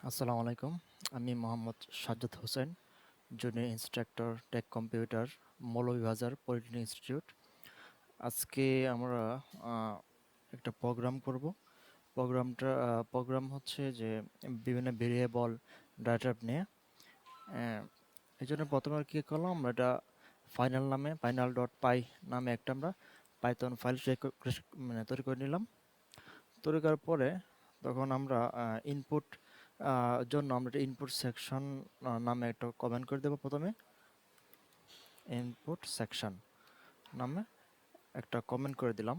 আসসালামু আলাইকুম। আমি Mohammad Sajjad Hossain, junior instructor tech computer, Moulvibazar polytechnic institute. আজকে আমরা আহ, একটা প্রোগ্রাম করব। প্রোগ্রাম হচ্ছে যে বিভিন্ন ভেরিয়েবল ডাটা নিয়ে। এই জন্য প্রথমে আর কি করলাম, আমরা এটা ফাইনাল ডট পাই নামে একটা আমরা পাইথন ফাইল তৈরি করে নিলাম। তৈরি করার পরে তখন আমরা ইনপুট জন্য আমরা ইনপুট সেকশন নামে একটা কমেন্ট করে দেবো। প্রথমে ইনপুট সেকশন নামে একটা কমেন্ট করে দিলাম।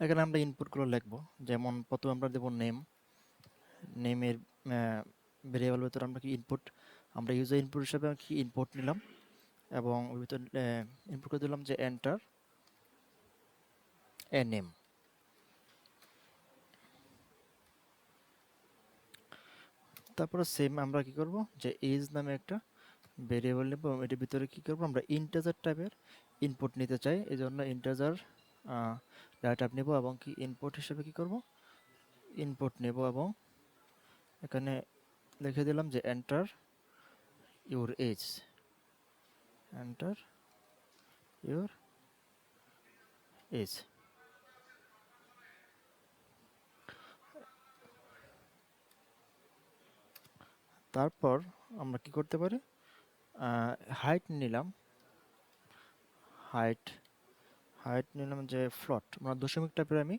এখানে আমরা ইনপুটগুলো লিখবো, যেমন প্রথমে আমরা দেবো নেমের ভেরিয়েবল ভিতরে আমরা কি ইনপুট, আমরা ইউজার ইনপুট হিসেবে কি ইনপুট নিলাম এবং ওর ভিতরে ইনপুট করে দিলাম যে এন্টার এ নেম। তারপরে সেম আমরা কি করব, যে এজ নামে একটা ভেরিয়েবল নেব এবং এটির ভিতরে কি করব, আমরা ইন্টিজার টাইপের ইনপুট নিতে চাই, এই জন্য ইন্টিজার ডাটা টাইপ নেব এবং কি ইনপুট হিসেবে কি করব, ইনপুট নেব এবং এখানে লিখে দিলাম যে enter your age, enter your age. তারপর আমরা কি করতে পারি, হাইট নিলাম, হাইট হাইট নিলাম যে ফ্লট, মানে দশমিক টাইপের আমি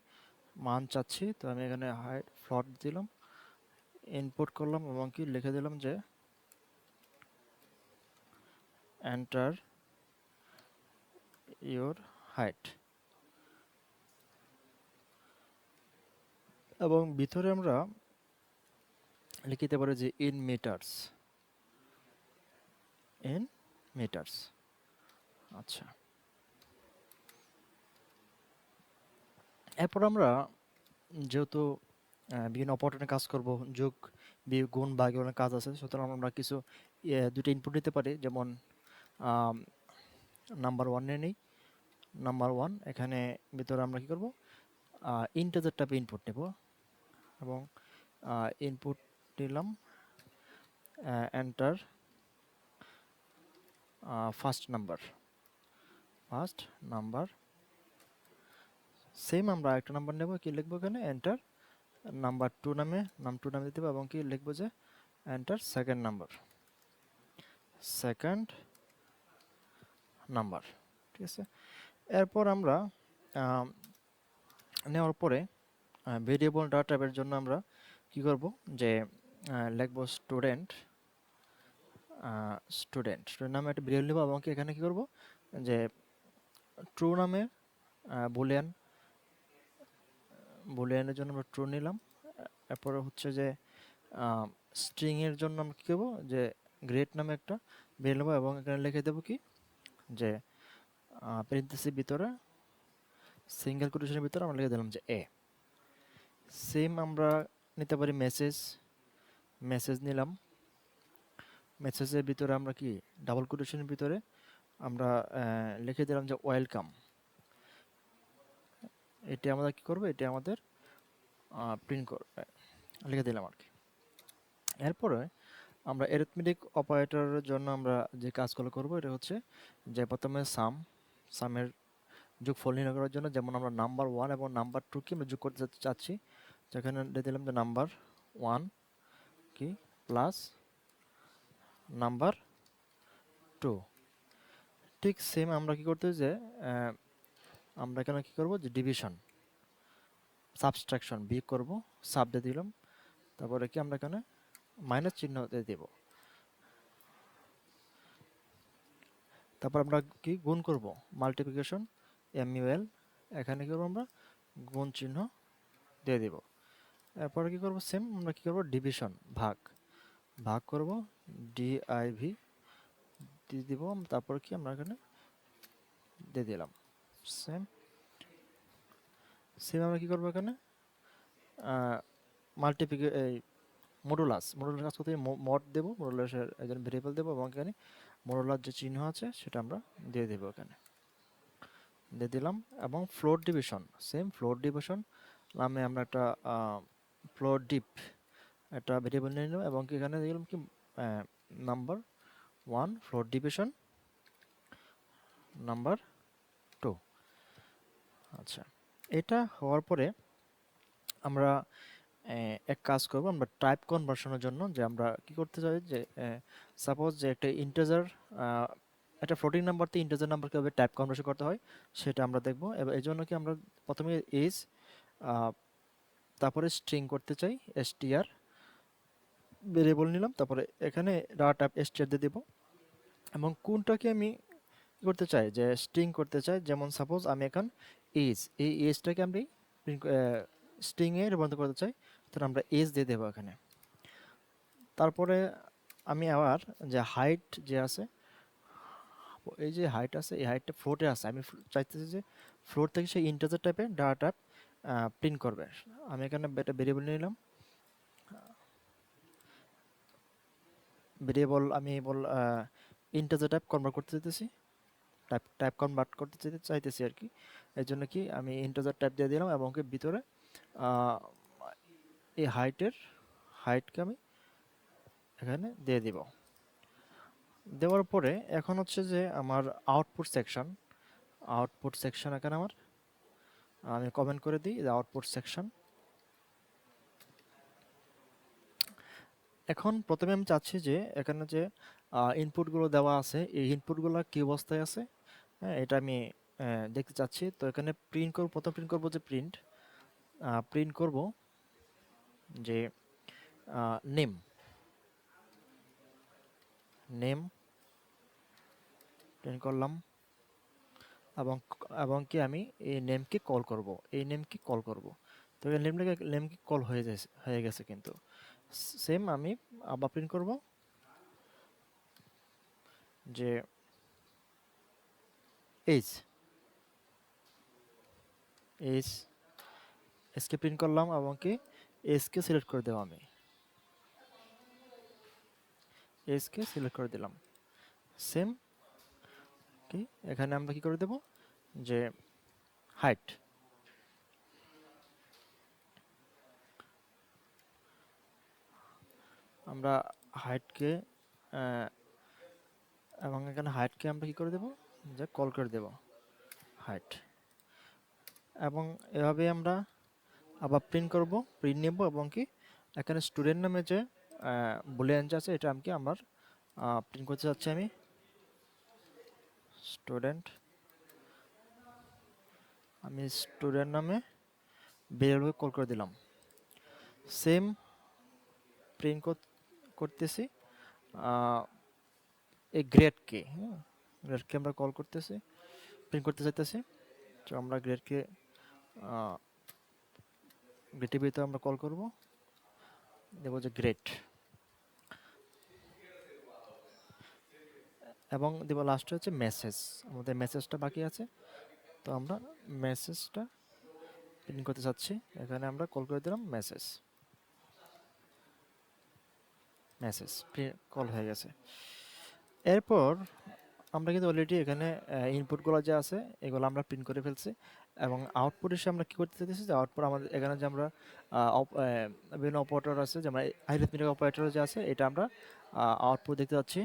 মান চাচ্ছি, তো আমি এখানে হাইট ফ্লট দিলাম, ইনপুট করলাম এবং কি লিখে দিলাম যে এন্টার ইউর হাইট। এবং ভিতরে আমরা লিখিতে পারি যে ইন মিটার্স, ইন মিটার্স। আচ্ছা, এরপর আমরা যেহেতু বিভিন্ন অপারেটরের কাজ করব, যোগ বিয়োগ গুণ ভাগ এগুলো কাজ আছে, সুতরাং আমরা কিছু দুটো ইনপুট নিতে পারি। যেমন নাম্বার ওয়ান নিয়ে নিই, নাম্বার ওয়ান এখানে ভিতরে আমরা কি করব, ইন্টিজার টাইপে ইনপুট নেব এবং ইনপুট নিলাম এন্টার ফার্স্ট নাম্বার। সেম আমরা একটা নাম্বার নেব, কি লিখবো এখানে এন্টার নাম টু নামে দিতে হবে এবং কি লিখবো যে এন্টার সেকেন্ড নাম্বার। ঠিক আছে, এরপর আমরা নেওয়ার পরে ভেরিয়েবল ডাটা টাইপের জন্য আমরা কি করব, যে লিখবো স্টুডেন্ট নামে একটা ভেরিয়েবল নেব এবং কি এখানে কি করব, যে ট্রু নামে বুলিয়ান বুলিয়ানের জন্য আমরা ট্রু নিলাম। এরপরে হচ্ছে যে স্ট্রিং এর জন্য আমরা কি করব, যে গ্রেড নামে একটা ভেরিয়েবল নেব এবং এখানে লিখে দেবো কি, যে প্যারেনথেসিস ভিতরে সিঙ্গেল কোটেশনের ভিতরে আমরা লিখে দিলাম যে এ। সেম আমরা নিতে পারি মেসেজ নিলাম, মেসেজের ভিতরে আমরা কি ডাবল কোটেশনের ভিতরে আমরা লিখে দিলাম যে ওয়েলকাম। এটি আমাদের কি করবে, এটি আমাদের প্রিন্ট করবে, লিখে দিলাম আর কি। এরপরে আমরা অ্যারিথমেটিক অপারেটরের জন্য আমরা যে কাজগুলো করব, এটা হচ্ছে যে প্রথমে সামের যোগফল নির্ণয় করার জন্য, যেমন আমরা নাম্বার ওয়ান এবং নাম্বার টু কি আমরা যোগ করতে চাচ্ছি, যেখানে দিয়ে দিলাম যে নাম্বার ওয়ান কি প্লাস নাম্বার টু। ঠিক সেম আমরা কি করতে, যে আমরা এখানে কি করব, যে ডিভিশন সাবট্রাকশন বিয়োগ করব, সাব দিয়ে দিলাম, তারপরে কি আমরা এখানে মাইনাস চিহ্ন দিয়ে দেব, তারপর আমরা কি গুণ করব, মাল্টিপ্লিকেশন MUL, এখানে কি করব, আমরা গুণ চিহ্ন দিয়ে দেব। এরপরে কি করব, সেম আমরা কি করব, ডিভিশন ভাগ করব, DIV দিয়ে দিব, তারপর কি আমরা এখানে দিয়ে দিলাম সেম সেম আমরা কি করব, এখানে মাল্টিপ্লিকে এই মডুলাস কাজ করতে মড দেবো, মডুলাসের একজন ভেরিয়েবল দেবো এবং এখানে মডুলার যে চিহ্ন আছে সেটা আমরা দিয়ে দেবো, এখানে দিয়ে দিলাম। এবং ফ্লোট ডিভিশন নামে আমরা একটা ফ্লোর ডিপ একটা ভেরিয়েবল নিয়ে নিলাম এবং এখানে দিলাম কি নাম্বার 1 ফ্লোর ডিভিশন নাম্বার 2। আচ্ছা, এটা হওয়ার পরে আমরা এক কাজ করব, আমরা টাইপ কনভার্সনের জন্য যে আমরা কি করতে চাই যে সাপোজ যে একটা ইন্টিজার একটা ফ্লোটিং নাম্বার থেকে ইন্টিজার নাম্বার কিভাবে টাইপ কনভার্সন করতে হয় সেটা আমরা দেখব। এবং এই জন্য কি আমরা প্রথমে ইজ তারপরে স্ট্রিং করতে চাই, str ভেরিয়েবল নিলাম, তারপরে এখানে ডাটা টাইপ str দিয়ে দেব এবং কোনটাকে আমি কি করতে চাই যে স্ট্রিং করতে চাই। যেমন সাপোজ আমি এখন ইজ, এই ইজটাকে আমি স্ট্রিং এ রূপান্তর করতে চাই, তাহলে আমরা এজ দিয়ে দেবো এখানে। তারপরে আমি আবার যে হাইট যে আছে, এই যে হাইট আছে, এই হাইটটা ফ্লোটে আছে, আমি চাইতেছি যে ফ্লোট থেকে সেই ইন্টিজার টাইপের ডাটা টাইপ প্রিন্ট করবে। আমি এখানে একটা ভেরিয়েবল নিলাম, ভেরিয়েবল আমি বল ইন্টিজার টাইপ কনভার্ট করতে চাইতেছি, টাইপ কনভার্ট করতে চাইতেছি আর কি। এর জন্য কি আমি ইন্টিজার টাইপ দিয়ে দিলাম এবং ভিতরে এই হাইটকে আমি এখানে দিয়ে দিব। দেওয়ার পরে এখন হচ্ছে যে আমার আউটপুট সেকশন এখানে আমি কমেন্ট করে দিই যে আউটপুট সেকশন। এখন প্রথমে আমি চাচ্ছি যে এখানে যে ইনপুটগুলো দেওয়া আছে এই ইনপুটগুলো কি অবস্থায় আছে, হ্যাঁ এটা আমি দেখতে চাচ্ছি। তো এখানে প্রথম প্রিন্ট করব যে প্রিন্ট করব যে নেম নেম প্রিন্ট করলাম এবং কি আমি এই নেমকে কল করব। তো এই নেমকে কল হয়ে গেছে কিন্তু সেম আমি আবার প্রিন্ট করব যে এইজ এইজ এসকে প্রিন্ট করলাম এবং কি এসকে সিলেক্ট করে দেবো, আমি এসকে সিলেক্ট করে দিলাম। সেম কি এখানে আমরা কি করে দেব যে হাইট, আমরা হাইটকে এবং এখানে হাইটকে আমরা কি করে দেব যে কল করে দেব হাইট। এবং এভাবে আমরা আবার প্রিন্ট নেব এবং কি এখানে স্টুডেন্ট নামে যে বুলিয়ান আছে এটা আমার প্রিন্ট করতে যাচ্ছি। আমি স্টুডেন্ট নামে ভেরিয়েবল কল করে দিলাম। সেম প্রিন্ট করতেছি এই গ্রেডকে আমরা কল করতেছি, প্রিন্ট করতে চাইতেছি। তো আমরা গ্রেডের ভিতরে আমরা কল করব, দেব যে গ্রেড এবং দেব লাস্টে হচ্ছে মেসেজ। আমাদের মেসেজটা বাকি আছে, তো আমরা মেসেজটা প্রিন্ট করতে চাচ্ছি। এখানে আমরা কল করে দিলাম মেসেজ কল হয়ে গেছে। এরপর আমরা কিন্তু অলরেডি এখানে ইনপুটগুলো যে আছে এগুলো আমরা প্রিন্ট করে ফেলছি এবং আউটপুট এসে আমরা কি করতে চাইতেছি যে আউটপুট আমাদের এখানে যে আমরা বিভিন্ন অপারেটর আছে, যেমন অ্যারিথমেটিক অপারেটর যে আছে এটা আমরা আউটপুট দেখতে পাচ্ছি।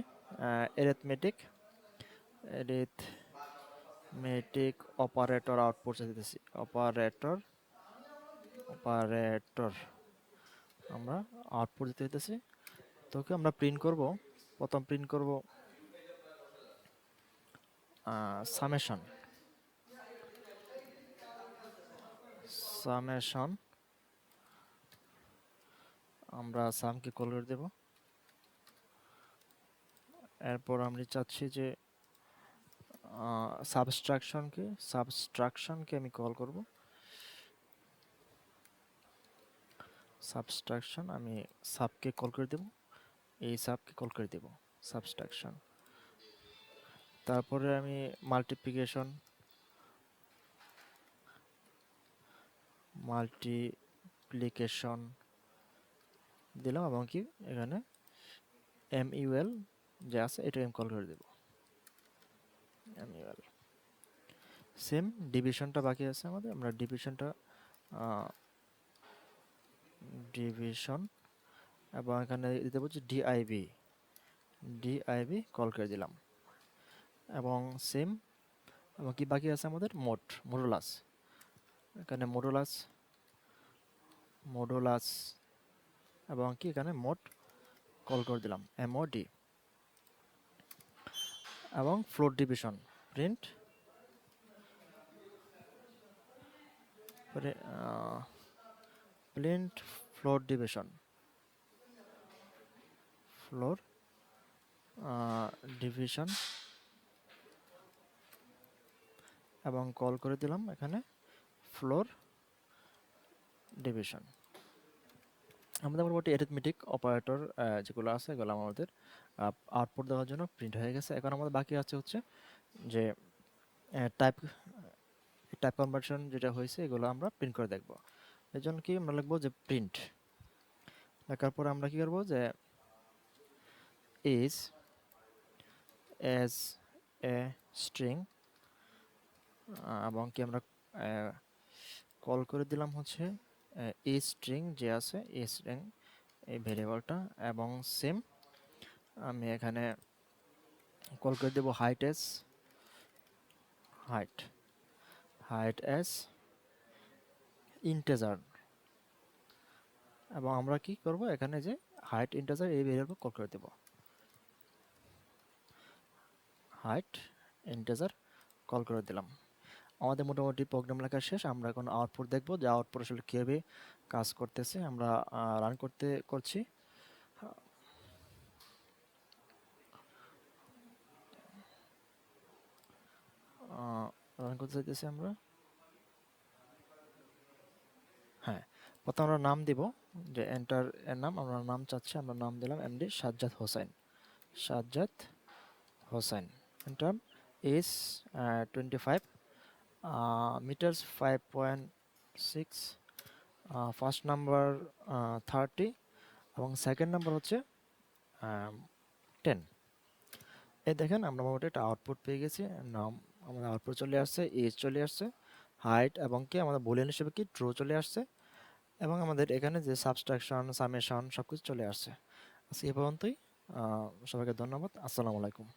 অ্যারিথমেটিক অপারেটর আউটপুট চাইতেছি, অপারেটর আমরা আউটপুট দিতে চাইতেছি। তো আমরা প্রিন্ট করব, প্রথম প্রিন্ট করব সামেশন আমরা সামকে কল করে দেব। এরপর আমরা চাচ্ছি যে সাবস্ট্রাকশনকে আমি কল করব। আমি সাবকে কল করে দেব, এই সাবকে কল করে দেব সাবস্ট্রাকশন। তারপরে আমি মাল্টিপ্লিকেশন দিলাম এবং কি এখানে MUL যে আছে এটা আমি কল করে দেব MUL। সেম ডিভিশনটা বাকি আছে আমাদের, আমরা ডিভিশনটা ডিভিশন, এবং এখানে দিতে বলছি ডিআইবি, ডিআইবি কল করে দিলাম, এবং সেম। এবং কি বাকি আছে আমাদের, মডুলাস, এখানে মডুলাস, মডুলাস, এবং কি এখানে মোড কল করে দিলাম, এমওডি, এবং float division, print print float division, floor division, এবং কল করে দিলাম এখানে ফ্লোর ডিভিশন। আমাদের মোটামুটি অ্যারিথমেটিক অপারেটর যেগুলো আছে এগুলো আমাদের আউটপুট দেওয়ার জন্য প্রিন্ট হয়ে গেছে। এখন আমাদের বাকি আছে হচ্ছে যে টাইপ টাইপ কনভার্সন যেটা হয়েছে এগুলো আমরা প্রিন্ট করে দেখব। এর জন্য কি আমরা লিখবো যে প্রিন্ট, লেখার পরে আমরা কি করবো যে is as a string, এবং কি আমরা কল করে দিলাম হচ্ছে এই স্ট্রিং যে আছে এই স্ট্রিং এই ভেরিয়েবলটা, এবং সেম আমি এখানে কল করে দেব height s, height s integer, এবং আমরা কি করব এখানে যে হাইট ইন্টেজার এই ভেরিয়েবল কল করে দেব, হাইট ইন্টেজার কল করে দিলাম। আমাদের মোটামুটি প্রোগ্রাম লেখা শেষ। আমরা এখন আউটপুট দেখব যে আউটপুট আসলে কীভাবে কাজ করতেছে। আমরা রান করছি। রান করতে চাইতেছি আমরা। হ্যাঁ, প্রথমে আমরা নাম দিব, যে এন্টার এর নাম, আমরা নাম চাচ্ছি, আমরা নাম দিলাম MD Sajjad Hossain, Sajjad Hossain. Enter is 25 meters 5.6, first number 30, এবং সেকেন্ড নাম্বার হচ্ছে 10। এই দেখেন আমরা মোটামুটি একটা আউটপুট পেয়ে গেছি। নাম আমাদের আউটপুট চলে আসছে, এজ চলে আসছে, হাইট এবং কি আমাদের বুলিয়ান হিসেবে কি ট্রু চলে আসছে, এবং আমাদের এখানে যে সাবট্রাকশন সামেশন সব কিছু চলে আসছে। আজকে এ পর্যন্তই। সবাইকে ধন্যবাদ। আসসালামু আলাইকুম।